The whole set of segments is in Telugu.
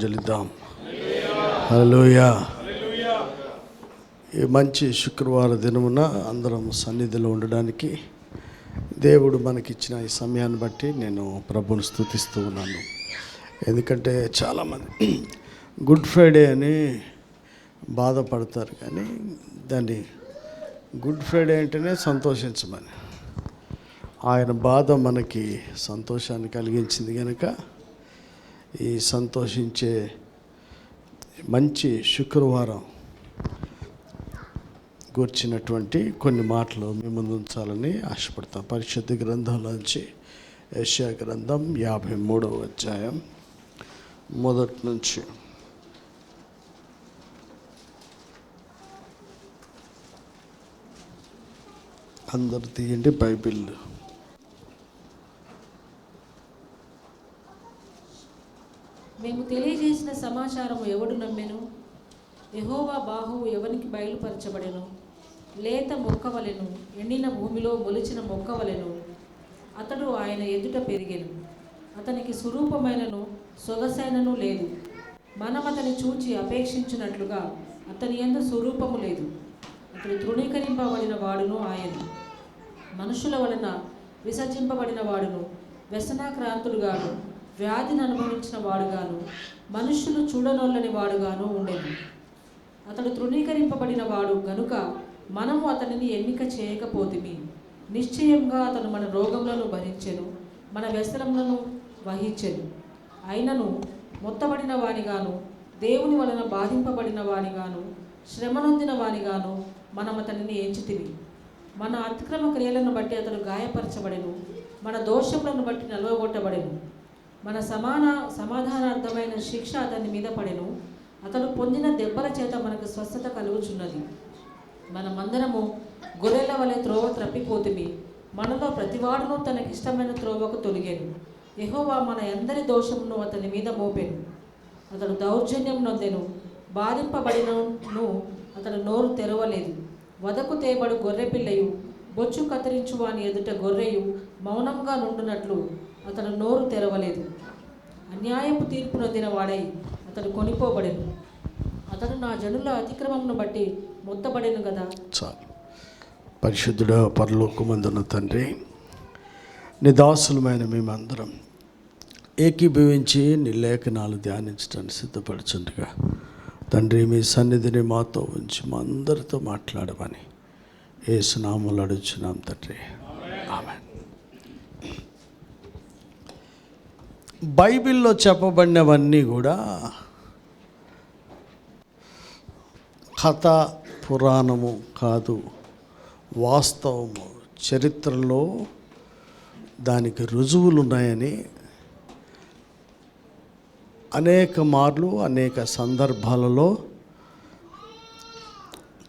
చెల్లిద్దాం. హల్లెలూయా. ఈ మంచి శుక్రవార దినమున అందరం సన్నిధిలో ఉండడానికి దేవుడు మనకిచ్చిన ఈ సమయాన్ని బట్టి నేను ప్రభువుని స్తుతిస్తూ ఉన్నాను. ఎందుకంటే చాలామంది గుడ్ ఫ్రైడే అని బాధపడతారు, కానీ దాన్ని గుడ్ ఫ్రైడే అంటేనే సంతోషించమని. ఆయన బాధ మనకి సంతోషాన్ని కలిగించింది కనుక ఈ సంతోషించే మంచి శుక్రవారం గూర్చినటువంటి కొన్ని మాటలు మీ ముందు ఉంచాలని ఆశపడతాం. పరిశుద్ధ గ్రంథంలోంచి యెషయా గ్రంథం 53వ అధ్యాయం మొదటి నుంచి. అందరు తీయండి బైబిల్. మేము తెలియజేసిన సమాచారము ఎవడు నమ్మెను? యెహోవా బాహువు ఎవనికి బయలుపరచబడెను? లేత మొక్కవలెను, ఎండిన భూమిలో మొలిచిన మొక్కవలెను అతడు ఆయన ఎదుట పెరిగెను. అతనికి స్వరూపమైనను సొగసైనను లేదు. మనం అతని చూచి అపేక్షించినట్లుగా అతని యందు స్వరూపము లేదు. అతడు తృణీకరింపబడిన వాడును, ఆయన మనుషుల వలన విసర్జింపబడిన వాడును, వ్యసనాక్రాంతుడుగాను, వ్యాధిని అనుభవించిన వాడుగాను, మనుష్యులు చూడనొల్లని వాడుగాను ఉండెను. అతడు తృణీకరింపబడిన వాడు గనుక మనము అతనిని ఎన్నిక చేయకపోతిమి. నిశ్చయంగా అతను మన రోగములను భరించెను, మన వ్యసనములను వహించెను. అయినను మొత్తబడిన వానిగాను, దేవుని వలన బాధింపబడిన వానిగాను, శ్రమనొందిన వానిగాను మనం అతనిని ఎంచితిమి. మన అతిక్రమ క్రియలను బట్టి అతడు గాయపరచబడెను, మన దోషములను బట్టి నలువగొట్టబడెను. మన సమాధానార్థమైన శిక్ష అతని మీద పడెను. అతడు పొందిన దెబ్బల చేత మనకు స్వస్థత కలుగుచున్నది. మనమందరము గొర్రెల వలె త్రోవ త్రప్పిపోతిమి. మనలో ప్రతివాడును తనకిష్టమైన త్రోవకు తొలిగెను. యెహోవా మన అందరి దోషమును అతని మీద మోపెను. అతడు దౌర్జన్యం నొందెను, బాధింపబడినను అతడు నోరు తెరవలేదు. వదకు తేబడు గొర్రెపిల్లయు, బొచ్చు కత్తిరించు వాని ఎదుట గొర్రెయు మౌనంగా నుండునట్లు అతడు నోరు తెరవలేదు. అన్యాయపు తీర్పు నొందిన వాడై అతడు కొనిపోబడెను. అతడు నా జనుల అతిక్రమమును బట్టి మొత్తబడెను కదా. చాలు. పరిశుద్ధుడా పరలోకమందున్న తండ్రి, నీ దాసులమైన మేమందరం ఏకీభవించి నీ లేఖనాలు ధ్యానించడానికి సిద్ధపడుచుండగా తండ్రి, మీ సన్నిధిని మాతో ఉంచి మా అందరితో మాట్లాడమని యేసు నామములో అడుగుచున్నాం తండ్రి. ఆమేన్. బైబిల్లో చెప్పబడినవన్నీ కూడా కథ, పురాణము కాదు, వాస్తవము. చరిత్రలో దానికి రుజువులు ఉన్నాయని అనేక మార్లు అనేక సందర్భాలలో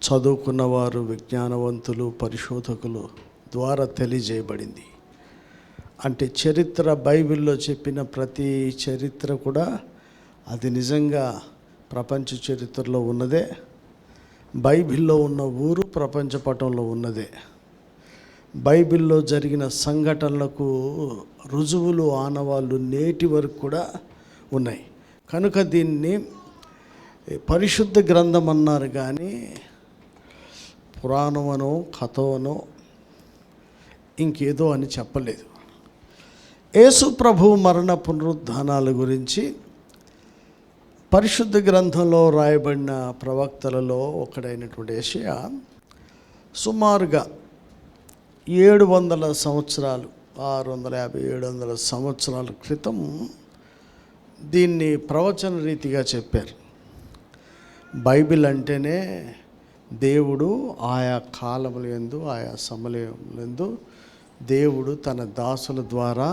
చదువుకున్నవారు, విజ్ఞానవంతులు, పరిశోధకులు ద్వారా తెలియజేయబడింది. అంటే చరిత్ర, బైబిల్లో చెప్పిన ప్రతి చరిత్ర కూడా అది నిజంగా ప్రపంచ చరిత్రలో ఉన్నదే. బైబిల్లో ఉన్న ఊరు ప్రపంచ పటంలో ఉన్నదే. బైబిల్లో జరిగిన సంఘటనలకు రుజువులు, ఆనవాళ్ళు నేటి వరకు కూడా ఉన్నాయి. కనుక దీన్ని పరిశుద్ధ గ్రంథం అన్నారు, కానీ పురాణమనో కథనో ఇంకేదో అని చెప్పలేదు. యేసు ప్రభువు మరణ పునరుద్ధానాల గురించి పరిశుద్ధ గ్రంథంలో రాయబడిన ప్రవక్తలలో ఒకడైనటువంటి యెషయా సుమారుగా 700 సంవత్సరాలు, 650, 700 సంవత్సరాల క్రితం దీన్ని ప్రవచన రీతిగా చెప్పారు. బైబిల్ అంటేనే దేవుడు ఆయా కాలముల యందు, ఆయా సమయములందు దేవుడు తన దాసుల ద్వారా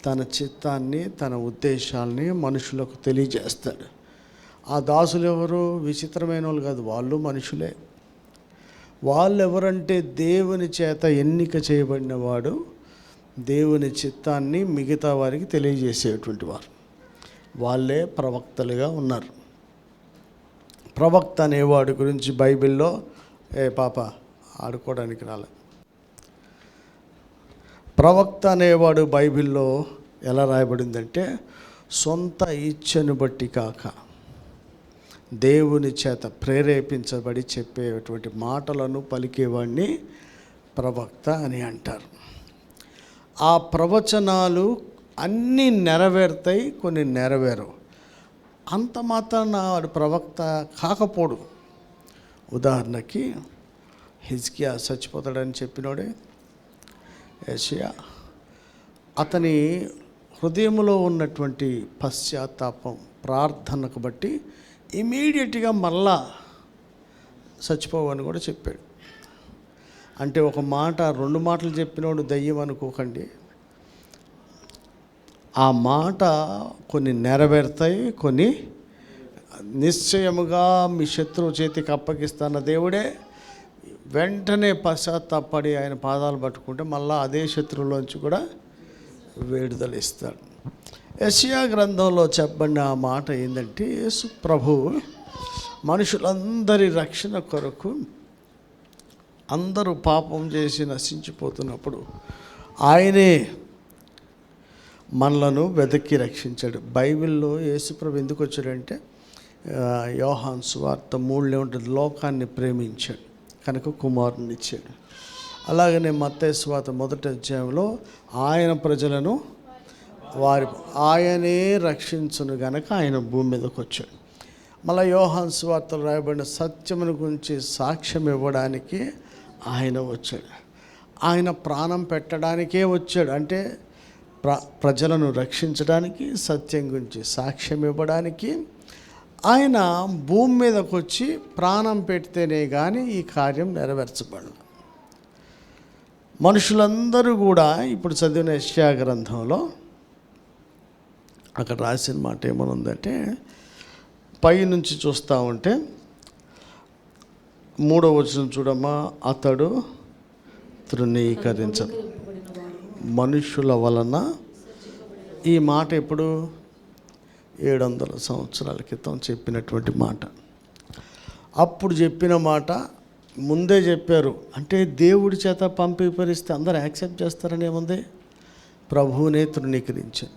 తన చిత్తాన్ని, తన ఉద్దేశాలని మనుషులకు తెలియజేస్తాడు. ఆ దాసులు ఎవరు? విచిత్రమైన వాళ్ళు కాదు, వాళ్ళు మనుషులే. వాళ్ళు ఎవరంటే దేవుని చేత ఎన్నిక చేయబడిన వాడు, దేవుని చిత్తాన్ని మిగతా వారికి తెలియజేసేటువంటి వారు. వాళ్ళే ప్రవక్తలుగా ఉన్నారు. ప్రవక్త అనేవాడి గురించి బైబిల్లో ఆడుకోవడానికి రాలే. ప్రవక్త అనేవాడు బైబిల్లో ఎలా రాయబడిందంటే, సొంత ఇచ్చను బట్టి కాక దేవుని చేత ప్రేరేపించబడి చెప్పేటువంటి మాటలను పలికేవాడిని ప్రవక్త అని అంటారు. ఆ ప్రవచనాలు అన్నీ నెరవేరుతాయి, కొన్ని నెరవేరవు. అంత మాత్రాన వాడు ప్రవక్త కాకపోడు. ఉదాహరణకి హిజ్కియా చచ్చిపోతాడని చెప్పినోడే యెషయా. అతని హృదయంలో ఉన్నటువంటి పశ్చాత్తాపం, ప్రార్థనకు బట్టి ఇమీడియట్గా మళ్ళా చచ్చిపోవని కూడా చెప్పాడు. అంటే ఒక మాట, రెండు మాటలు చెప్పినోడు దయ్యం అనుకోకండి. ఆ మాట కొన్ని నెరవేరుతాయి, కొన్ని నిశ్చయముగా మీ శత్రువు చేతికి అప్పగిస్తున్న దేవుడే వెంటనే పశ్చాత్తాపడి ఆయన పాదాలు పట్టుకుంటే మళ్ళీ అదే శత్రువులోంచి కూడా విడుదల ఇస్తాడు. యెషయా గ్రంథంలో చెప్పబడిన ఆ మాట ఏంటంటే, యేసు ప్రభు మనుషులందరి రక్షణ కొరకు అందరూ పాపం చేసి నశించిపోతున్నప్పుడు ఆయనే మనలను వెతికి రక్షించాడు. బైబిల్లో యేసుప్రభు ఎందుకు వచ్చాడంటే, యోహాను సువార్త 3లో ఉంటుంది, లోకాన్ని ప్రేమించాడు కనుక కుమారుని ఇచ్చాడు. అలాగనే మత్తయి సువార్త 1వ అధ్యాయంలో ఆయన ప్రజలను ఆయనే రక్షించును గనక ఆయన భూమి మీదకి వచ్చాడు. మళ్ళీ యోహాను సువార్తలో రాయబడిన సత్యమును గురించి సాక్ష్యం ఇవ్వడానికి ఆయన వచ్చాడు. ఆయన ప్రాణం పెట్టడానికే వచ్చాడు. అంటే ప్రజలను రక్షించడానికి, సత్యం గురించి సాక్ష్యం ఇవ్వడానికి ఆయన భూమి మీదకి వచ్చి ప్రాణం పెడితేనే కానీ ఈ కార్యం నెరవేర్చబడదు. మనుషులందరూ కూడా ఇప్పుడు చదివిన యెషయా గ్రంథంలో అక్కడ రాసిన మాట ఏమనుందంటే, పై నుంచి చూస్తూ ఉంటే 3వ వచనం చూడమ్మా, అతడు తృణీకరించ మనుషుల వలన. ఈ మాట ఎప్పుడు 700 సంవత్సరాల క్రితం చెప్పినటువంటి మాట. అప్పుడు చెప్పిన మాట ముందే చెప్పారు. అంటే దేవుడి చేత పంపిపరిస్తే అందరూ యాక్సెప్ట్ చేస్తారని ఏముంది? ప్రభువునే తృణీకరించారు.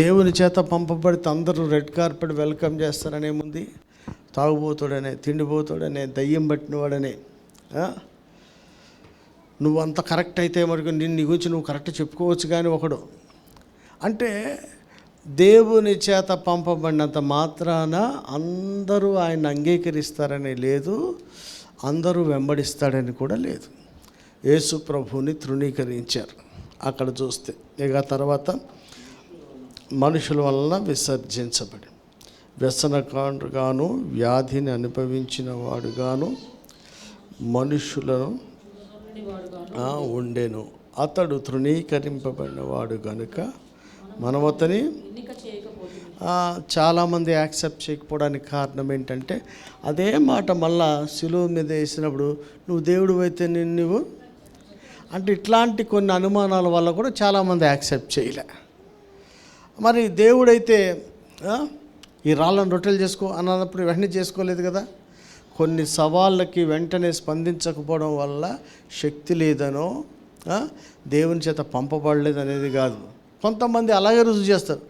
దేవుని చేత పంపబడితే అందరూ రెడ్ కార్పెట్ వెల్కమ్ చేస్తారని ఏముంది? తాగుబోతాడనే, తిండిపోతాడనే, దయ్యం పట్టినవాడనే. నువ్వు అంత కరెక్ట్ అయితే మరి నీ గురించి నువ్వు కరెక్ట్ చెప్పుకోవచ్చు. కానీ ఒకడు అంటే దేవుని చేత పంపబడినంత మాత్రాన అందరూ ఆయన అంగీకరిస్తారని లేదు, అందరూ వెంబడిస్తాడని కూడా లేదు. యేసు ప్రభువుని తృణీకరించారు. అక్కడ చూస్తే ఇక తర్వాత మనుషుల వలన విసర్జించబడి వ్యసనకారుగాను, వ్యాధిని అనుభవించిన వాడుగాను మనుషులను ఉండెను. అతడు తృణీకరింపబడిన వాడు కనుక మనం అతని చాలామంది యాక్సెప్ట్ చేయకపోవడానికి కారణం ఏంటంటే, అదే మాట మళ్ళా శిలువ మీద వేసినప్పుడు నువ్వు దేవుడు అయితే నువ్వు అంటే ఇట్లాంటి కొన్ని అనుమానాల వల్ల కూడా చాలామంది యాక్సెప్ట్ చేయలే. మరి దేవుడైతే ఈ రాళ్ళను రొట్టెలు చేసుకో అన్నప్పుడు వెంటనే చేసుకోలేదు కదా. కొన్ని సవాళ్ళకి వెంటనే స్పందించకపోవడం వల్ల శక్తి లేదనో దేవుని చేత పంపబడలేదు అనేది కాదు. కొంతమంది అలాగే రుజువు చేస్తారు.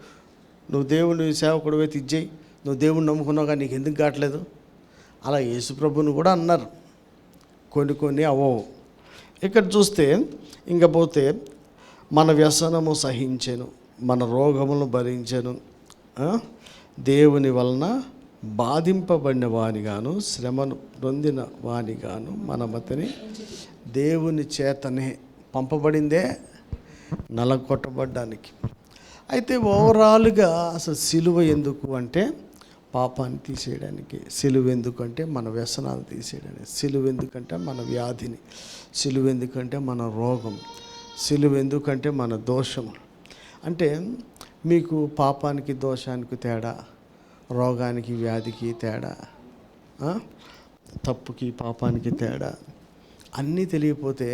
నువ్వు దేవుని సేవకుడు అయితే ఇచ్చేయి, నువ్వు దేవుని నమ్ముకున్నావు కానీ నీకు ఎందుకు కావట్లేదు. అలా యేసుప్రభుని కూడా అన్నారు. కొన్ని అవ్వవు. ఇక్కడ చూస్తే ఇంకా పోతే మన వ్యసనము సహించెను, మన రోగములను భరించెను, దేవుని వలన బాధింపబడిన వానిగాను, శ్రమను పొందిన వానిగాను మనమతని దేవుని చేతనే పంపబడిందే నలగొట్టబడ్డానికి. అయితే ఓవరాల్గా అసలు సిలువ ఎందుకు అంటే పాపాన్ని తీసేయడానికి, సిలువ ఎందుకంటే మన వ్యసనాలు తీసేయడానికి, సిలువ ఎందుకంటే మన వ్యాధిని, సిలువ ఎందుకంటే మన రోగం, సిలువ ఎందుకంటే మన దోషం. అంటే మీకు పాపానికి దోషానికి తేడా, రోగానికి వ్యాధికి తేడా, తప్పుకి పాపానికి తేడా అన్నీ తెలియకపోతే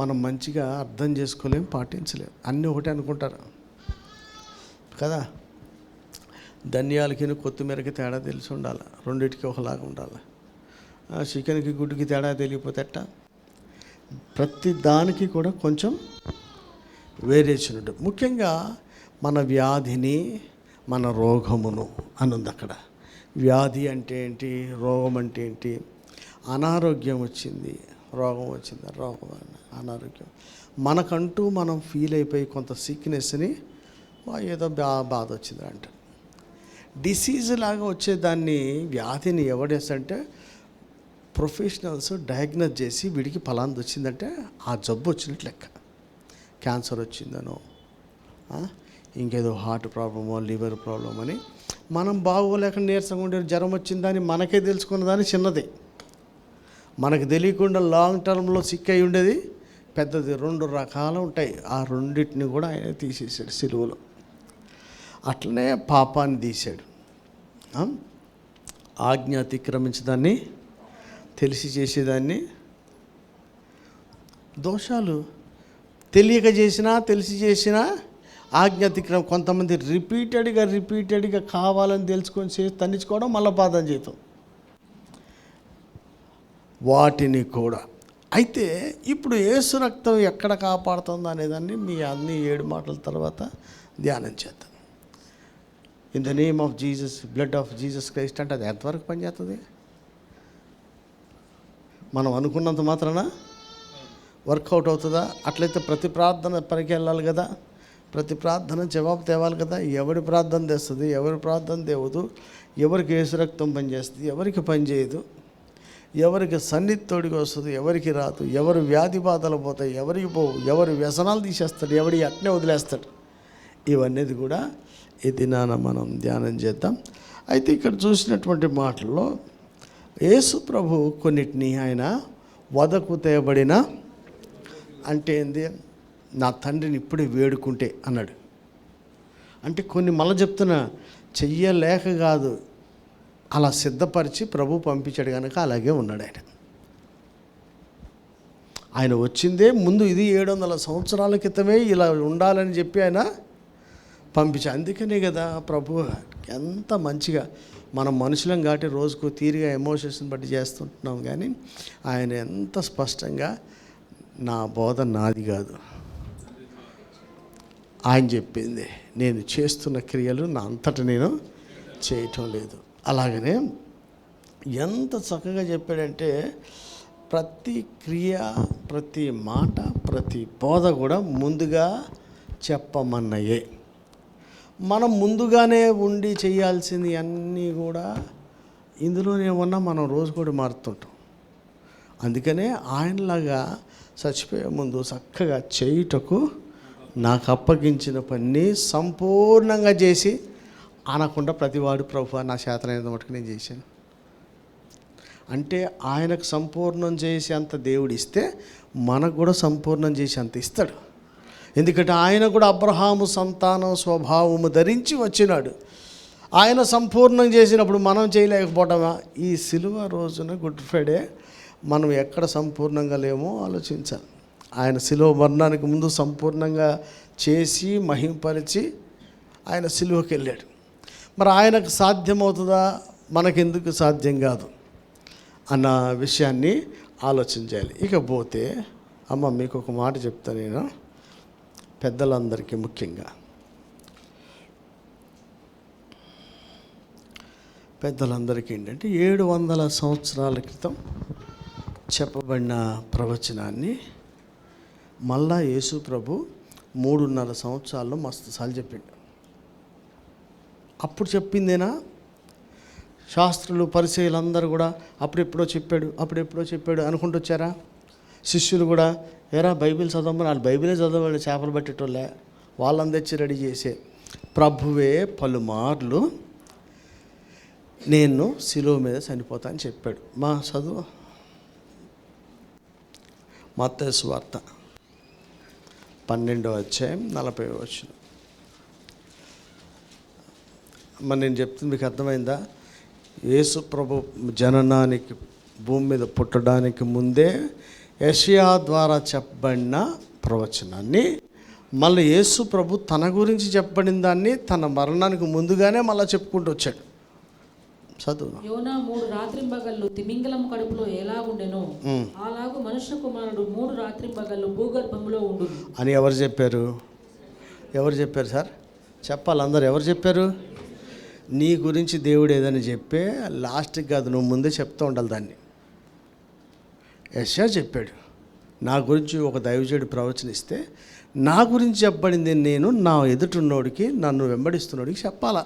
మనం మంచిగా అర్థం చేసుకోలేం, పాటించలేం. అన్నీ ఒకటే అనుకుంటారు కదా. ధనియాలకి కొత్తిమీరకి తేడా తెలిసి ఉండాలి, రెండింటికి ఒకలాగా ఉండాలి. చికెన్కి గుడ్డుకి తేడా తెలియకపోతే ఎట్ట? ప్రతి దానికి కూడా కొంచెం వేరియేషన్ ఉంటుంది. ముఖ్యంగా మన వ్యాధిని మన రోగమును అని ఉంది అక్కడ. వ్యాధి అంటే ఏంటి, రోగం అంటే ఏంటి? అనారోగ్యం వచ్చింది, రోగం వచ్చింది, రోగం అనారోగ్యం. మనకంటూ మనం ఫీల్ అయిపోయి కొంత సిక్నెస్ని ఏదో బాధ వచ్చింది అంట. డిసీజ్ లాగా వచ్చేదాన్ని వ్యాధిని ఎవడేసంటే ప్రొఫెషనల్స్ డయాగ్నోస్ చేసి వీడికి ఫలాంది వచ్చిందంటే ఆ జబ్బు వచ్చినట్టు లెక్క. క్యాన్సర్ వచ్చిందనో, ఇంకేదో హార్ట్ ప్రాబ్లమో, లివర్ ప్రాబ్లమ్ అని. మనం బాగోలేక నీరసంగా ఉండే జ్వరం వచ్చిందని మనకే తెలుసుకున్న దాన్ని చిన్నది, మనకు తెలియకుండా లాంగ్ టర్మ్లో సిక్ అయి ఉండేది పెద్దది. 2 రకాలు ఉంటాయి. ఆ రెండింటిని కూడా ఆయన తీసేసాడు సిలువలో. అట్లనే పాపాన్ని తీశాడు. ఆజ్ఞ అతిక్రమించదాన్ని, తెలిసి చేసేదాన్ని, దోషాలు తెలియక చేసినా తెలిసి చేసినా ఆజ్ఞ అతిక్రమం. కొంతమంది రిపీటెడ్గా కావాలని తెలుసుకొని చేసి తన్నించుకోవడం, మళ్ళీ పాదం చేయటం, వాటిని కూడా. అయితే ఇప్పుడు యేసు రక్తం ఎక్కడ కాపాడుతుందో అనేదాన్ని మీ అన్ని 7 మాటల తర్వాత ధ్యానం చేద్దాం. In the name of Jesus, blood of Jesus Christ అంటే అది ఎంతవరకు పనిచేస్తుంది? మనం అనుకున్నంత మాత్రాన వర్కౌట్ అవుతుందా? అట్లయితే ప్రతి ప్రార్థన పనికి వెళ్ళాలి కదా, ప్రతి ప్రార్థన జవాబు తేవాలి కదా. ఎవరి ప్రార్థన తెస్తుంది, ఎవరి ప్రార్థన తేవదు, ఎవరికి యేసు రక్తం పనిచేస్తుంది, ఎవరికి పనిచేయదు, ఎవరికి సన్నిధి తోడికి వస్తుంది, ఎవరికి రాదు, ఎవరు వ్యాధి బాధలు పోతాయి, ఎవరికి పోవు, ఎవరు వ్యసనాలు తీసేస్తాడు, ఎవరి అట్నే వదిలేస్తాడు. ఇవన్నీ కూడా ఈ దినాన మనం ధ్యానం చేద్దాం. అయితే ఇక్కడ చూసినటువంటి మాటల్లో యేసు ప్రభు కొన్నిటిని ఆయన వదకు తేబడిన అంటే ఏంది, నా తండ్రిని ఇప్పుడే వేడుకుంటే అన్నాడు. అంటే కొన్ని మళ్ళీ చెప్తున్నా, చెయ్యలేక కాదు, అలా సిద్ధపరిచి ప్రభు పంపించాడు కనుక అలాగే ఉన్నాడు ఆయన. ఆయన వచ్చిందే ముందు, ఇది 700 సంవత్సరాల క్రితమే ఇలా ఉండాలని చెప్పి ఆయన పంపించాడు. అందుకనే కదా ప్రభు ఎంత మంచిగా, మనం మనుషులం కాబట్టి రోజుకు తీరిగా ఎమోషన్స్ని బట్టి చేస్తుంటున్నాం, కానీ ఆయన ఎంత స్పష్టంగా, నా బోధ నాది కాదు, ఆయన చెప్పింది, నేను చేస్తున్న క్రియలు నా అంతటా నేను చేయటం లేదు. అలాగనే ఎంత చక్కగా చెప్పాడంటే ప్రతి క్రియ, ప్రతి మాట, ప్రతి బోధ కూడా ముందుగా చెప్పమన్నయే. మనం ముందుగానే ఉండి చేయాల్సింది అన్నీ కూడా ఇందులోనే ఉన్నా మనం రోజు కూడా మారుతుంటాం. అందుకనే ఆయనలాగా చచ్చిపోయే ముందు చక్కగా చేయుటకు నాకు అప్పగించిన పని సంపూర్ణంగా చేసి అనకుండా ప్రతివాడు ప్రభు నా చేతనైనంత మటుకు నేను చేశాను అంటే, ఆయనకు సంపూర్ణం చేసి అంత దేవుడు ఇస్తే మనకు కూడా సంపూర్ణం చేసి అంత ఇస్తాడు. ఎందుకంటే ఆయన కూడా అబ్రహాము సంతానం స్వభావము ధరించి వచ్చినాడు. ఆయన సంపూర్ణం చేసినప్పుడు మనం చేయలేకపోవటమా? ఈ సిలువ రోజున గుడ్ ఫ్రైడే మనం ఎక్కడ సంపూర్ణంగా లేమో ఆలోచించాలి. ఆయన సిలువ మరణానికి ముందు సంపూర్ణంగా చేసి మహింపరిచి ఆయన సిలువకి వెళ్ళాడు. మరి ఆయనకు సాధ్యమవుతుందా, మనకెందుకు సాధ్యం కాదు అన్న విషయాన్ని ఆలోచించాలి. ఇకపోతే అమ్మ మీకు ఒక మాట చెప్తాను నేను, పెద్దలందరికీ ముఖ్యంగా పెద్దలందరికీ ఏంటంటే 700 సంవత్సరాల క్రితం చెప్పబడిన ప్రవచనాన్ని మళ్ళా యేసు ప్రభు 3.5 సంవత్సరాల్లో మస్తుసార్లు చెప్పిండు. అప్పుడు చెప్పిందేనా? శాస్త్రులు పరిచయులందరూ కూడా అప్పుడెప్పుడో చెప్పాడు అనుకుంటూ వచ్చారా? శిష్యులు కూడా ఏరా బైబిల్ చదవమని, వాళ్ళు బైబిలే చదవాలి, చేపలు పట్టేటోళ్ళే, వాళ్ళని తెచ్చి రెడీ చేసే. ప్రభువే పలుమార్లు నేను శిలువ మీద చనిపోతా అని చెప్పాడు. మా చదువు మత్తయి సువార్త 12వ అధ్యాయం 40వ వచనం. మరి నేను చెప్తుంది మీకు అర్థమైందా? యేసు ప్రభు జననానికి, భూమి మీద పుట్టడానికి ముందే యెషయా ద్వారా చెప్పబడిన ప్రవచనాన్ని మళ్ళీ యేసు ప్రభు తన గురించి చెప్పబడిన దాన్ని తన మరణానికి ముందుగానే మళ్ళీ చెప్పుకుంటూ వచ్చాడు. చదువు. యోనా 3 రాత్రింబగళ్ళు తిమింగలం కడుపులో ఎలా ఉండెనో అలాగూ మనుష్య కుమారుడు 3 రాత్రింబగళ్ళు భూగర్భంలో ఉండు అని ఎవరు చెప్పారు సార్? చెప్పాలి అందరు. ఎవరు చెప్పారు? నీ గురించి దేవుడు ఏదని చెప్పే లాస్ట్కి కాదు, నువ్వు ముందే చెప్తూ ఉండాలి దాన్ని. యెషయా చెప్పాడు, నా గురించి ఒక దైవజనుడు ప్రవచనిస్తే నా గురించి చెప్పబడింది నేను నా ఎదుటిన్నోడికి, నన్ను వెంబడిస్తున్నోడికి చెప్పాలా.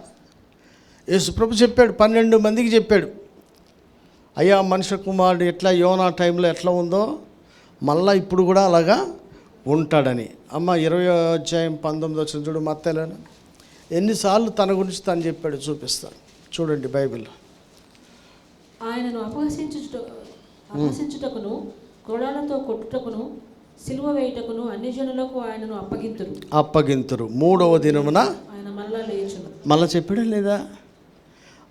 యేసుప్రభు చెప్పాడు, 12 మందికి చెప్పాడు, అయ్యా మనుష్య కుమారుడు ఎట్లా యోనా టైంలో ఎట్లా ఉందో మళ్ళీ ఇప్పుడు కూడా అలాగా ఉంటాడని. అమ్మ 20:19 చూడు, మత్తయిలోనే ఎన్నిసార్లు తన గురించి తను చెప్పాడు చూపిస్తాను, చూడండి బైబిల్లో. ఆయనను అపహసించుటకును కొరడాలతో కొట్టుటకును సిలువ వేయుటకును అన్ని జనులకు ఆయనను అప్పగింతురు. 3వ దినమున ఆయన మళ్ళా లేచును. మళ్ళా చెప్పాడా లేదా?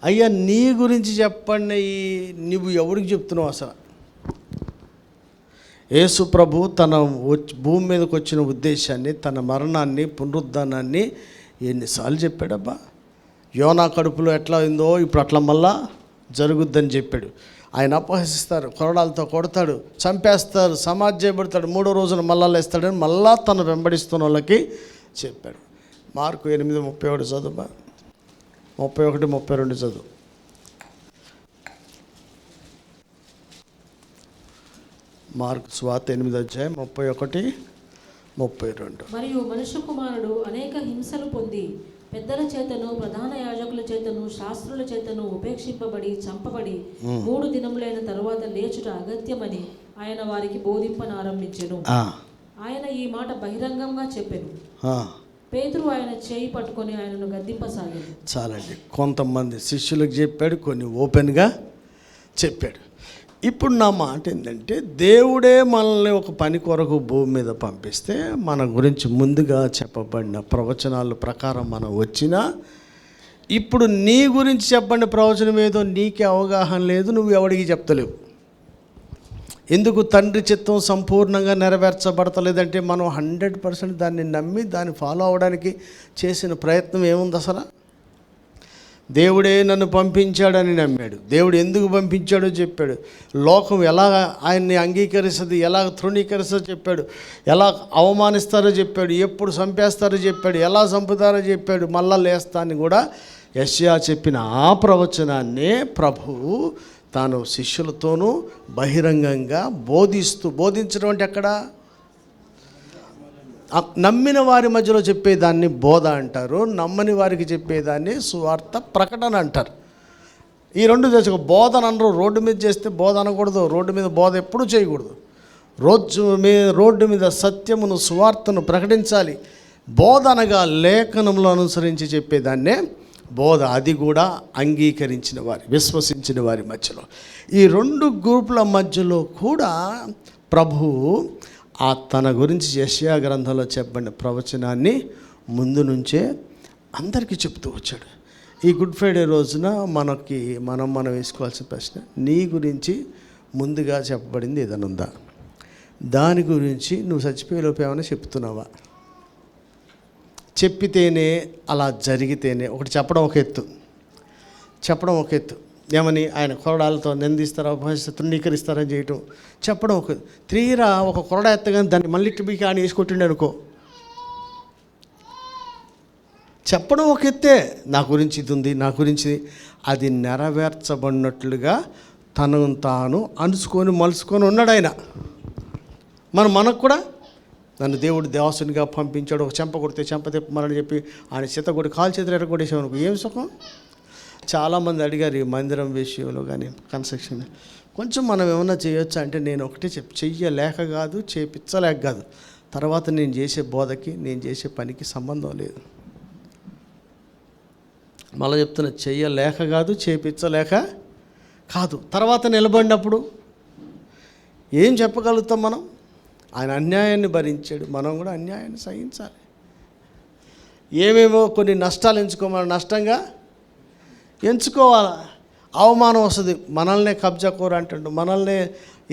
అయ్యా నీ గురించి చెప్పండి, నువ్వు ఎవరికి చెప్తున్నావు అసలు? యేసు ప్రభు తన భూమి మీదకి వచ్చిన ఉద్దేశాన్ని, తన మరణాన్ని, పునరుద్ధానాన్ని ఎన్నిసార్లు చెప్పాడబ్బా. యోనా కడుపులో ఎట్లా అయిందో ఇప్పుడు అట్లా మళ్ళా జరుగుద్దని చెప్పాడు. ఆయన అపహసిస్తారు, కొరడాలతో కొడతాడు, చంపేస్తారు, సమాధి చేయబడతాడు, 3వ రోజున మళ్ళా లేస్తాడని మళ్ళా తను వెంబడిస్తున్న వాళ్ళకి చెప్పాడు. మార్కు 8:31 చదువు, 31-32 చదువు. మార్కు సువార్త 8:31-32. మరియు మనుష్య కుమారుడు అనేక హింసలు పొంది పెద్దల చేతను, ప్రధాన యాజకుల చేతను, శాస్త్రుల చేతను ఉపేక్షింపబడి చంపబడి 3 దినములైన తరువాత లేచుట అగత్యమని ఆయన వారికి బోధింపనారంభించెను. ఆయన ఈ మాట బహిరంగంగా చెప్పెను. పేతురు ఆయన చేయి పట్టుకొని ఆయనను గద్దింపసాగాడు. చాలండి, కొంతమంది శిష్యులకు చెప్పాడు, కొన్ని ఓపెన్గా చెప్పాడు. ఇప్పుడు నా మాట ఏంటంటే, దేవుడే మనల్ని ఒక పని కొరకు భూమి మీద పంపిస్తే మన గురించి ముందుగా చెప్పబడిన ప్రవచనాల ప్రకారం మనం వచ్చినా, ఇప్పుడు నీ గురించి చెప్పండి ప్రవచనం ఏదో నీకే అవగాహన లేదు, నువ్వు ఎవడికి చెప్తలేవు. ఎందుకు? తండ్రి చిత్తం సంపూర్ణంగా నెరవేర్చబడతలేదంటే మనం 100% దాన్ని నమ్మి దాన్ని ఫాలో అవ్వడానికి చేసిన ప్రయత్నం ఏముంది అసలు? దేవుడే నన్ను పంపించాడని నమ్మాడు. దేవుడు ఎందుకు పంపించాడో చెప్పాడు. లోకం ఎలా ఆయన్ని అంగీకరిస్తుంది, ఎలా తృణీకరిస్తుందో చెప్పాడు, ఎలా అవమానిస్తారో చెప్పాడు, ఎప్పుడు చంపేస్తారో చెప్పాడు, ఎలా చంపుతారో చెప్పాడు, మళ్ళా లేస్తానని కూడా యెషయా చెప్పిన ఆ ప్రవచనాన్నే ప్రభువు తాను శిష్యులతోనూ బహిరంగంగా బోధించడం అంటే ఎక్కడ? నమ్మిన వారి మధ్యలో చెప్పేదాన్ని బోధ అంటారు, నమ్మని వారికి చెప్పేదాన్ని సువార్త ప్రకటన అంటారు. ఈ రెండు తెలుసు. బోధన అనరు, రోడ్డు మీద చేస్తే బోధ అనకూడదు, రోడ్డు మీద బోధ ఎప్పుడూ చేయకూడదు. రోడ్డు మీద సత్యమును, సువార్తను ప్రకటించాలి. బోధ అనగా లేఖనములు అనుసరించి చెప్పేదాన్నే బోధ. అది కూడా అంగీకరించిన వారి, విశ్వసించిన వారి మధ్యలో. ఈ 2 గ్రూపుల మధ్యలో కూడా ప్రభువు తన గురించి యెషయా గ్రంథంలో చెప్పబడిన ప్రవచనాన్ని ముందు నుంచే అందరికీ చెప్తూ వచ్చాడు. ఈ గుడ్ ఫ్రైడే రోజున మనం వేసుకోవాల్సిన ప్రశ్న, నీ గురించి ముందుగా చెప్పబడింది ఏదైనా ఉందా? దాని గురించి నువ్వు చచ్చిపోయేలోపు ఏమైనా చెప్తున్నావా? చెప్పితేనే, అలా జరిగితేనే. ఒకటి చెప్పడం ఒక ఎత్తు, ఏమని ఆయన కొరడాలతో నిందిస్తారు, అపహసిస్తారు, తృణీకరిస్తారని చేయటం, చెప్పడం ఒక తీరా ఒక కొరడ ఎత్తగానే దాన్ని మళ్ళీ టిబికి ఆయన వేసుకొట్టిండు అనుకో. చెప్పడం ఒక ఎత్తే, నా గురించి ఇది ఉంది, నా గురించి అది నెరవేర్చబడినట్లుగా తనను తాను మలుసుకొని ఉన్నాడు ఆయన. మనకు కూడా నన్ను దేవుడు దేవసునిగా పంపించాడు, ఒక చెంప కొడితే చెంప తిప్పమని చెప్పి ఆయన చేత కొట్టి కాలు చేతులు ఎరగొట్టేసామనుకో ఏం సుఖం? చాలామంది అడిగారు ఈ మందిరం విషయంలో కానీ కన్స్ట్రక్షన్ కొంచెం మనం ఏమన్నా చేయొచ్చా అంటే, నేను ఒకటే చెయ్యలేక కాదు, చేపించలేక కాదు, తర్వాత నేను చేసే బోధకి, నేను చేసే పనికి సంబంధం లేదు. మళ్ళీ చెప్తున్నా, చెయ్యలేక కాదు, చేపించలేక కాదు. తర్వాత నిలబడినప్పుడు ఏం చెప్పగలుగుతాం మనం? ఆయన అన్యాయాన్ని భరించాడు, మనం కూడా అన్యాయాన్ని సహించాలి. ఏమేమో కొన్ని నష్టాలు ఎంచుకోమని నష్టంగా ఎంచుకోవాలా. అవమానం వస్తుంది, మనల్నే కబ్జా కోర అంటాడు, మనల్నే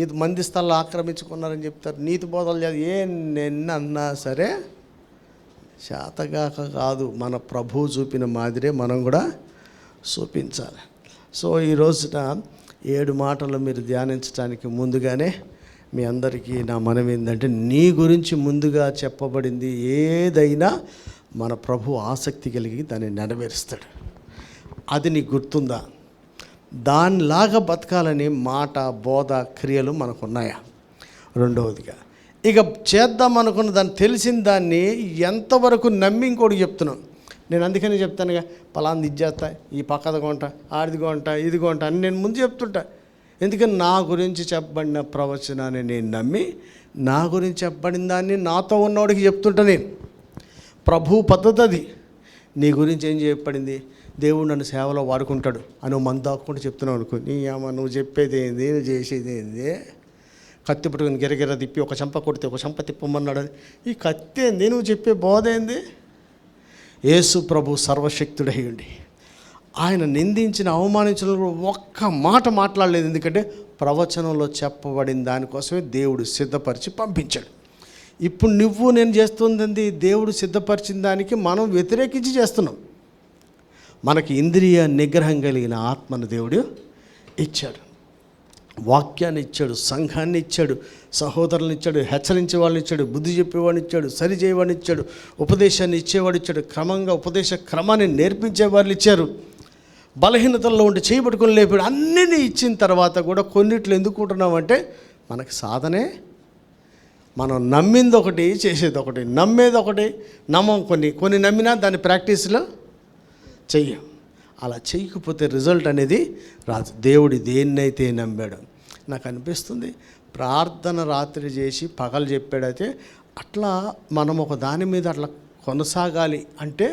ఇది మంది స్థలాలు ఆక్రమించుకున్నారని చెప్తారు, నీతి బోధలు ఎన్నన్నా సరే శాతగాక కాదు, మన ప్రభువు చూపిన మాదిరే మనం కూడా చూపించాలి. సో ఈ రోజున 7 మాటలు మీరు ధ్యానించడానికి ముందుగానే మీ అందరికీ నా మనవి ఏంటంటే, నీ గురించి ముందుగా చెప్పబడింది ఏదైనా మన ప్రభు ఆసక్తి కలిగి దాన్ని నెరవేరుస్తాడు. అది నీకు గుర్తుందా? దానిలాగా బతకాలని మాట, బోధ, క్రియలు మనకున్నాయా? రెండవదిగా, ఇక చేద్దాం అనుకున్న దాన్ని, తెలిసిన దాన్ని ఎంతవరకు నమ్మి ఇంకోటి చెప్తున్నాం. నేను అందుకని చెప్తానుగా, పలాంది ఇది చేస్తా, ఈ పక్కది కొంట, ఆడిది కొంట, ఇది కొంట అని నేను ముందు చెప్తుంటా. ఎందుకని నా గురించి చెప్పబడిన ప్రవచనాన్ని నేను నమ్మి, నా గురించి చెప్పబడిన దాన్ని నాతో ఉన్నవాడికి చెప్తుంటా. నేను ప్రభు పద్ధతి అది. నీ గురించి ఏం చెప్పబడింది, దేవుడు నన్ను సేవలో వాడుకుంటాడు అని మందు దాక్కుంటూ చెప్తున్నావు అనుకో, నీ అమ్మ నువ్వు చెప్పేది ఏంది, నువ్వు చేసేది ఏంది? కత్తి పట్టుకుని గిరగిర తిప్పి ఒక చెంప కొడితే ఒక చెంప తిప్పమన్నాడు. ఈ కత్తి ఏంది, నువ్వు చెప్పే బోధ ఏంది? యేసు ప్రభు సర్వశక్తుడయ్యండి, ఆయన నిందించిన, అవమానించిన ఒక్క మాట మాట్లాడలేదు. ఎందుకంటే ప్రవచనంలో చెప్పబడిన దానికోసమే దేవుడు సిద్ధపరిచి పంపించాడు. ఇప్పుడు నువ్వు నేను చేస్తుంది దేవుడు సిద్ధపరిచిన దానికి మనం వ్యతిరేకించి చేస్తున్నాం. మనకి ఇంద్రియ నిగ్రహం కలిగిన ఆత్మను దేవుడు ఇచ్చాడు, వాక్యాన్ని ఇచ్చాడు, సంఘాన్ని ఇచ్చాడు, సహోదరులను ఇచ్చాడు, హెచ్చరించే వాళ్ళని ఇచ్చాడు, బుద్ధి చెప్పేవాడిని ఇచ్చాడు, సరిచేయవాడిని ఇచ్చాడు, ఉపదేశాన్ని ఇచ్చేవాడు ఇచ్చాడు, క్రమంగా ఉపదేశ క్రమాన్ని నేర్పించే వాళ్ళు ఇచ్చారు, బలహీనతల్లో ఉండి చేయబట్టుకొని లేపాడు. అన్నీ ఇచ్చిన తర్వాత కూడా కొన్నిట్లు ఎందుకు ఉంటున్నామంటే మనకి సాధనే, మనం నమ్మింది ఒకటి, చేసేది ఒకటి, నమ్మేది ఒకటి, నమ్మం కొన్ని నమ్మినా దాన్ని ప్రాక్టీస్లో చెయ్యం. అలా చేయకపోతే రిజల్ట్ అనేది రాదు. దేవుడు దేన్నైతే నమ్మాడు, నాకు అనిపిస్తుంది ప్రార్థన రాత్రి చేసి పగలు చెప్పాడైతే అట్లా మనం ఒక దాని మీద అట్లా కొనసాగాలి అంటే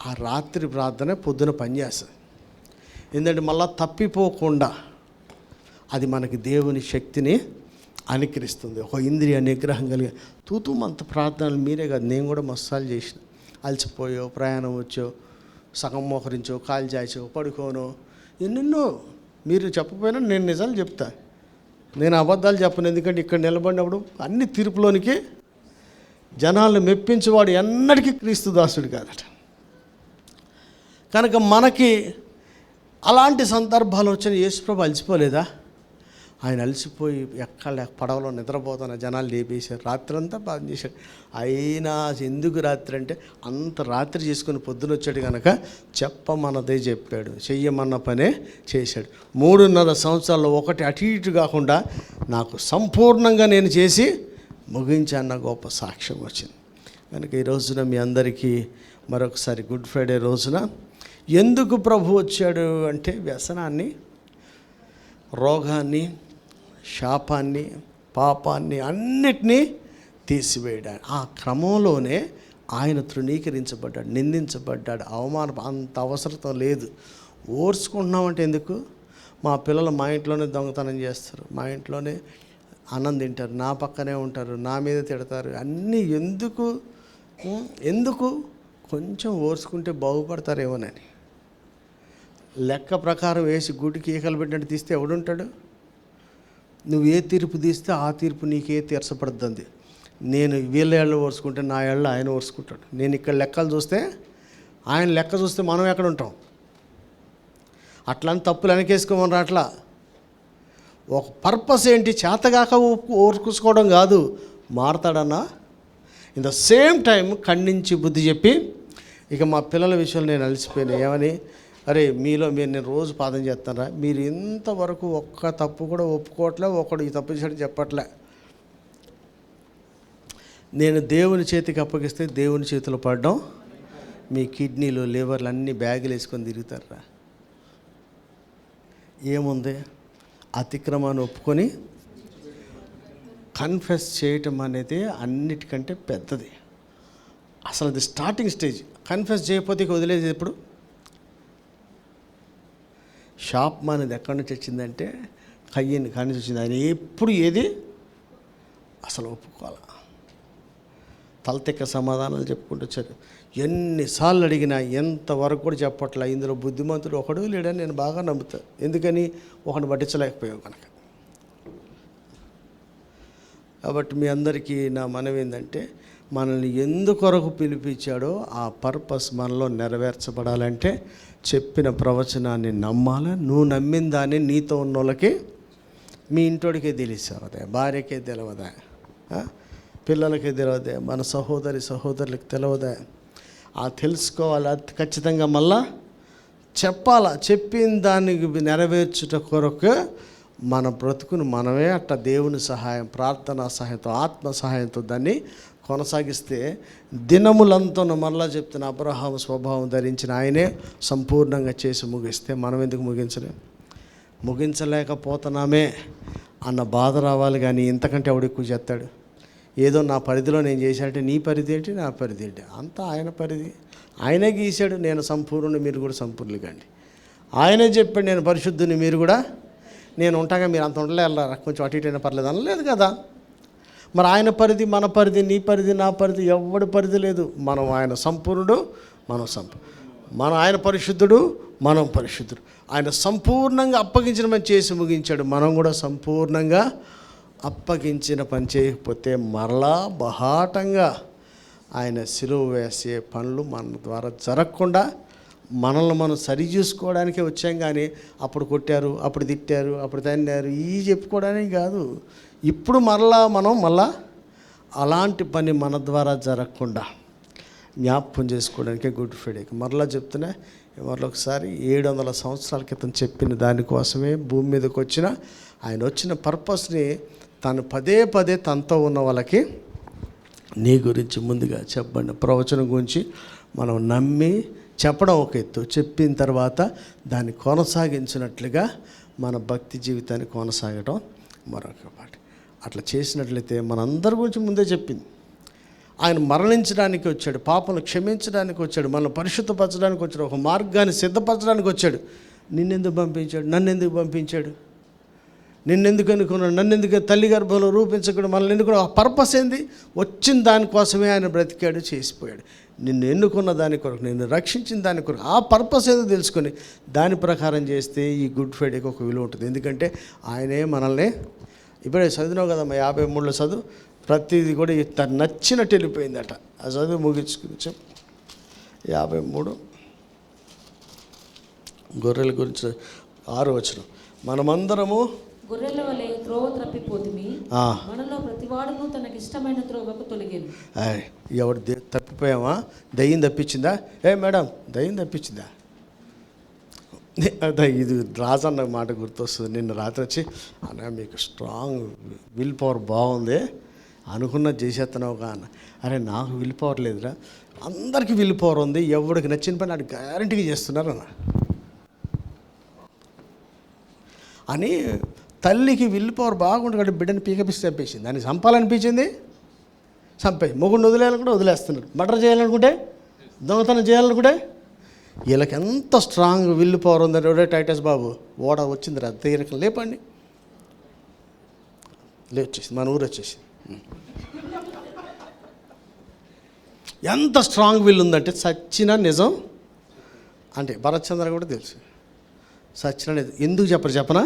ఆ రాత్రి ప్రార్థన పొద్దున పనిచేస్తుంది. ఎందుకంటే మళ్ళా తప్పిపోకుండా అది మనకి దేవుని శక్తిని అనుకరిస్తుంది. ఒక ఇంద్రియ నిగ్రహం కలిగి తూతుమంత ప్రార్థనలు మీరే కాదు, నేను కూడా మస్తాలు చేసిన. అలసిపోయో, ప్రయాణం వచ్చో, సగం మోకరించో, కాలు చాచో, పడుకోనో, ఎన్నెన్నో. మీరు చెప్పకపోయినా నేను నిజాలు చెప్తా, నేను అబద్ధాలు చెప్పను. ఎందుకంటే ఇక్కడ నిలబడినప్పుడు అన్ని తీర్పులోనికి జనాలను మెప్పించేవాడు ఎన్నటికీ క్రీస్తు దాసుడు కాదట. కనుక మనకి అలాంటి సందర్భాలు వచ్చిన యేసుప్రభు అలసిపోలేదా? ఆయన అలసిపోయి ఎక్కడ పడవలో నిద్రపోతున్న జనాలు లేపేశారు, రాత్రంతా బాగా చేశాడు. అయినా ఎందుకు రాత్రి అంటే అంత రాత్రి చేసుకుని పొద్దున వచ్చాడు కనుక చెప్పమన్నదే చెప్పాడు, చెయ్యమన్న పనే చేశాడు. 3.5 సంవత్సరాల్లో ఒకటి అటు ఇటు కాకుండా నాకు సంపూర్ణంగా నేను చేసి ముగించాన్న గొప్ప సాక్ష్యం వచ్చింది. కనుక ఈ రోజున మీ అందరికీ మరొకసారి గుడ్ ఫ్రైడే రోజున ఎందుకు ప్రభు వచ్చాడు అంటే వ్యసనాన్ని, రోగాన్ని, శాపాన్ని, పాపాన్ని అన్నిటినీ తీసివేయడానికి. ఆ క్రమంలోనే ఆయన తృణీకరించబడ్డాడు, నిందించబడ్డాడు, అంత అవసరం లేదు. ఓర్చుకుంటున్నామంటే ఎందుకు? మా పిల్లలు మా ఇంట్లోనే దొంగతనం చేస్తారు, మా ఇంట్లోనే అన్నం తింటారు, నా పక్కనే ఉంటారు, నా మీద తిడతారు, అన్నీ ఎందుకు కొంచెం ఓర్చుకుంటే బాగుపడతారేమోనని. లెక్క ప్రకారం వేసి గుడికి ఈకలు పెట్టినట్టు తీస్తే ఎవడుంటాడు? నువ్వు ఏ తీర్పు తీస్తే ఆ తీర్పు నీకే తీర్చబడుతుంది. నేను వీళ్ళ ఏళ్ళు ఓర్చుకుంటే నా ఏళ్ళు ఆయన ఓర్చుకుంటాడు. నేను ఇక్కడ లెక్కలు చూస్తే ఆయన లెక్క చూస్తే మనం ఎక్కడ ఉంటాం? అట్లని తప్పులు వెనకేసుకోమని అట్లా ఒక పర్పస్ ఏంటి? చేతగాక ఓర్చుకోవడం కాదు, మారతాడన్నా. ఇన్ ద సేమ్ టైం ఖండించి బుద్ధి చెప్పి, ఇక మా పిల్లల విషయంలో నేను అలసిపోయాను. ఏమని? అరే మీరు నేను రోజు పాదం చేస్తారా? మీరు ఇంతవరకు ఒక్క తప్పు కూడా ఒప్పుకోవట్లే, ఒకడు ఈ తప్పు చేయడం చెప్పట్లే. నేను దేవుని చేతికి అప్పగిస్తే దేవుని చేతిలో పడడం, మీ కిడ్నీలు, లివర్లు అన్నీ బ్యాగులు వేసుకొని తిరుగుతారా? ఏముంది? అతిక్రమాన్ని ఒప్పుకొని కన్ఫెస్ చేయటం అనేది అన్నిటికంటే పెద్దది. అసలు అది స్టార్టింగ్ స్టేజ్. కన్ఫెస్ చేయకపోతే వదిలేది ఎప్పుడు? షాప్ అనేది ఎక్కడి నుంచి వచ్చిందంటే కయ్యని కాడి నుంచి వచ్చింది. ఆయన ఎప్పుడు ఏది అసలు ఒప్పుకోవాలి. తలతెక్క సమాధానాలు చెప్పుకుంటూ వచ్చారు. ఎన్నిసార్లు అడిగినా ఎంతవరకు కూడా చెప్పట్లే. ఇందులో బుద్ధిమంతుడు ఒకడు లేడని నేను బాగా నమ్ముతాను. ఎందుకని? ఒకడిని పట్టించలేకపోయావు కనుక. కాబట్టి మీ అందరికీ నా మనవి ఏంటంటే, మనల్ని ఎందుకొరకు పిలిపించాడో ఆ పర్పస్ మనలో నెరవేర్చబడాలంటే చెప్పిన ప్రవచనాన్ని నమ్మాలి. నువ్వు నమ్మిన దాన్ని నీతో ఉన్న వాళ్ళకి, మీ ఇంటోడికే తెలియదా, భార్యకే తెలియదా, పిల్లలకే తెలియదా, మన సహోదరులకు తెలియదా? తెలుసుకోవాలి, అది ఖచ్చితంగా మళ్ళా చెప్పాలా. చెప్పిన దానికి నెరవేర్చుట కొరకు మన బ్రతుకును మనమే అట్లా దేవుని సహాయం, ప్రార్థనా సహాయంతో, ఆత్మ సహాయంతో దాన్ని కొనసాగిస్తే దినములంతా మరలా చెప్తున్న అబ్రహాము స్వభావం ధరించిన ఆయనే సంపూర్ణంగా చేసి ముగిస్తే మనం ఎందుకు ముగించలేకపోతున్నామే అన్న బాధ రావాలి. కానీ ఇంతకంటే ఎవడు ఎక్కువ చేస్తాడు? ఏదో నా పరిధిలో నేను చేశానంటే నీ పరిధి ఏంటి, నా పరిధి ఏంటి? అంతా ఆయన పరిధి. ఆయనే గీశాడు, నేను సంపూర్ణుని, మీరు కూడా సంపూర్ణులు కండి. ఆయనే చెప్పాడు, నేను పరిశుద్ధుని, మీరు కూడా నేను ఉంటాగా, మీరు అంత ఉండలేరా, కొంచెం అటు ఇటు అయినా పర్లేదు అనలేదు కదా. మరి ఆయన పరిధి, మన పరిధి, నీ పరిధి, నా పరిధి, ఎవడి పరిధి లేదు. మనం ఆయన సంపూర్ణుడు, మనం ఆయన పరిశుద్ధుడు, మనం పరిశుద్ధుడు. ఆయన సంపూర్ణంగా అప్పగించిన పని చేసి ముగించాడు. మనం కూడా సంపూర్ణంగా అప్పగించిన పని చేయకపోతే మరలా బహాటంగా ఆయన సిలువ వేసే పనులు మన ద్వారా జరగకుండా మనల్ని మనం సరి చూసుకోవడానికే వచ్చాం. కానీ అప్పుడు కొట్టారు, అప్పుడు తిట్టారు, అప్పుడు తన్నారు, ఈ చెప్పుకోవడానికి కాదు. ఇప్పుడు మళ్ళా అలాంటి పని మన ద్వారా జరగకుండా జ్ఞాపకం చేసుకోవడానికే గుడ్ ఫ్రైడే. మరలా చెప్తున్నా, మరొకసారి 700 సంవత్సరాల క్రితం చెప్పిన దానికోసమే భూమి మీదకి వచ్చిన ఆయన వచ్చిన పర్పస్ని తను పదే తనతో ఉన్న వాళ్ళకి నీ గురించి ముందుగా చెప్పండి. ప్రవచనం గురించి మనం నమ్మి చెప్పడం ఒక ఎత్తు, చెప్పిన తర్వాత దాన్ని కొనసాగించినట్లుగా మన భక్తి జీవితాన్ని కొనసాగడం మరొక పాటి. అట్లా చేసినట్లయితే మనందరి గురించి ముందే చెప్పింది. ఆయన మరణించడానికి వచ్చాడు, పాపను క్షమించడానికి వచ్చాడు, మనల్ని పరిశుద్ధపరచడానికి వచ్చాడు, ఒక మార్గాన్ని సిద్ధపరచడానికి వచ్చాడు. నిన్నెందుకు పంపించాడు? నన్నెందుకు పంపించాడు? నిన్నెందుకు అనుకున్నాడు? నన్నెందుకు తల్లి గర్భంలో రూపించకుండా మనల్ని ఎందుకు? ఆ పర్పస్ ఏంది? వచ్చిన దానికోసమే ఆయన బ్రతికాడు, చేసిపోయాడు. నిన్ను ఎన్నుకున్న దాని కొరకు, నిన్ను రక్షించిన దాని కొరకు, ఆ పర్పస్ ఏదో తెలుసుకొని దాని ప్రకారం చేస్తే ఈ గుడ్ ఫ్రైడేకి ఒక విలువ ఉంటుంది. ఎందుకంటే ఆయనే మనల్ని, ఇప్పుడే చదివినావు కదమ్మా 53లో చదువు, ప్రతిదీ కూడా తను నచ్చినట్టు వెళ్ళిపోయిందట. ఆ చదువు ముగించుకుని 53 గొర్రెల గురించి 6వ వచనం. మనమందరము గొర్రెల వలె త్రోవ తప్పిపోతుమి, మనలో ప్రతివాడును తనకి ఇష్టమైన త్రోవకు తొలగేను. ఎవడు తప్పిపోయామా? దయ్యం తప్పించిందా? మేడం దయ్యం తప్పించిందా? ఇది రాజన్న మాట గుర్తొస్తుంది. నిన్న రాత్రి వచ్చి, అన్న మీకు స్ట్రాంగ్ విల్ పవర్ బాగుంది, అనుకున్నది చేసేస్తున్నావుగా అన్న. అరే నాకు విల్ పవర్ లేదురా, అందరికీ విల్ పవర్ ఉంది, ఎవడికి నచ్చిన పని అది గ్యారంటీగా చేస్తున్నారు అన్న అని. తల్లికి విల్ పవర్ బాగుంటుంది కాబట్టి బిడ్డని పీకపిస్తే చంపేసింది. దాన్ని చంపాలనిపించింది, మొగుడిని వదిలేయాలనుకుంటే వదిలేస్తున్నారు, మర్డర్ చేయాలనుకుంటే, దొంగతనం చేయాలనుకుంటే. వీళ్ళకి ఎంత స్ట్రాంగ్ విల్ పవర్ ఉందంటే, ఒరే టైటస్ బాబు ఓడ వచ్చింది రా, తీరక లేపండి, వచ్చేసింది, మన ఊరు వచ్చేసింది. ఎంత స్ట్రాంగ్ విల్ ఉందంటే సచ్చిన నిజం అంటే భరత్చంద్ర కూడా తెలుసు. సచ్చిన నిజం ఎందుకు చెప్పనా?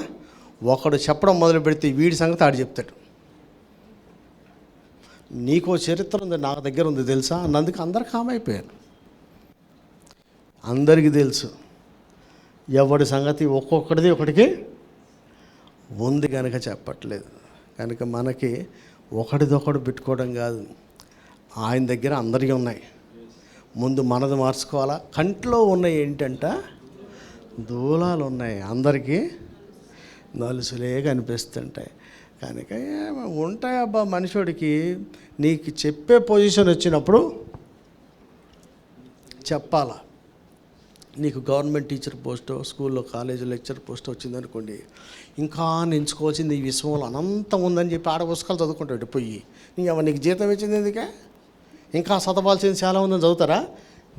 ఒకడు చెప్పడం మొదలు పెడితే వీడి సంగతి ఆడు చెప్తాడు. నీకో చరిత్ర ఉంది, నా దగ్గర ఉంది తెలుసా అన్నందుకు అందరు కామైపోయారు. అందరికీ తెలుసు ఎవడి సంగతి ఒక్కొక్కడిది ఒకటికి ఉంది కనుక చెప్పట్లేదు. కనుక మనకి ఒకటిదొకటి పెట్టుకోవడం కాదు, ఆయన దగ్గర అందరికీ ఉన్నాయి. ముందు మనది మార్చుకోవాలా. కంట్లో ఉన్నాయి ఏంటంట, దూలాలు ఉన్నాయి, అందరికీ నలుసులే కనిపిస్తుంటాయి. కనుక ఉంటాయి అబ్బా. మనిషికి నీకు చెప్పే పొజిషన్ వచ్చినప్పుడు చెప్పాలా. నీకు గవర్నమెంట్ టీచర్ పోస్టో, స్కూల్లో కాలేజీ లెక్చర్ పోస్టో వచ్చిందనుకోండి, ఇంకా ఎంచుకోవాల్సింది ఈ విశ్వంలో అనంతం ఉందని చెప్పి ఆడ పుస్తకాలు చదువుకుంటాడు పోయి. నీకు జీతం ఇచ్చింది ఎందుకే? ఇంకా చదవాల్సింది చాలా ఉందని చదువుతారా?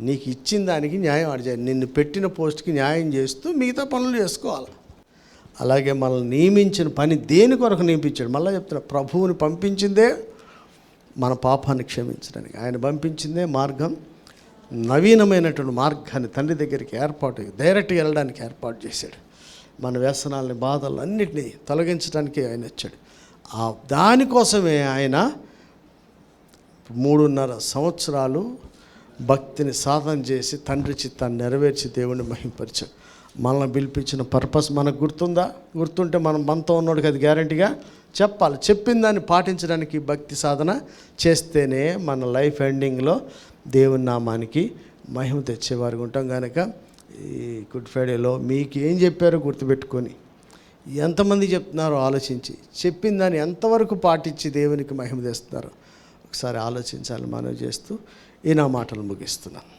నీకు ఇచ్చిన దానికి న్యాయం ఆడిచేయాలి. నిన్ను పెట్టిన పోస్ట్కి న్యాయం చేస్తూ మిగతా పనులు చేసుకోవాలి. అలాగే మనల్ని నియమించిన పని దేని కొరకు నియమించాడు? మళ్ళీ చెప్తున్నా, ప్రభువుని పంపించిందే మన పాపాన్ని క్షమించడానికి. ఆయన పంపించిందే మార్గం, నవీనమైనటువంటి మార్గాన్ని తండ్రి దగ్గరికి డైరెక్ట్గా వెళ్ళడానికి ఏర్పాటు చేశాడు. మన వ్యసనాలని, బాధలు అన్నిటినీ తొలగించడానికి ఆయన వచ్చాడు. దానికోసమే ఆయన 3.5 సంవత్సరాలు భక్తిని సాధన చేసి తండ్రి చిత్తాన్ని నెరవేర్చి దేవుణ్ణి మహింపరిచాడు. మనల్ని పిలిపించిన పర్పస్ మనకు గుర్తుంటే మనం మనతో ఉన్నోడికి అది గ్యారంటీగా చెప్పాలి. చెప్పిన దాన్ని పాటించడానికి భక్తి సాధన చేస్తేనే మన లైఫ్ ఎండింగ్లో దేవుని నామానికి మహిమ తెచ్చేవారుగా ఉంటాం. కనుక ఈ గుడ్ ఫ్రైడేలో మీకు ఏం చెప్పారో గుర్తుపెట్టుకొని, ఎంతమంది చెప్తున్నారో ఆలోచించి, చెప్పిన దాన్ని ఎంతవరకు పాటించి దేవునికి మహిమ తెస్తున్నారో ఒకసారి ఆలోచించాలని మనవి చేస్తూ ఈ నా మాటలు ముగిస్తున్నాను.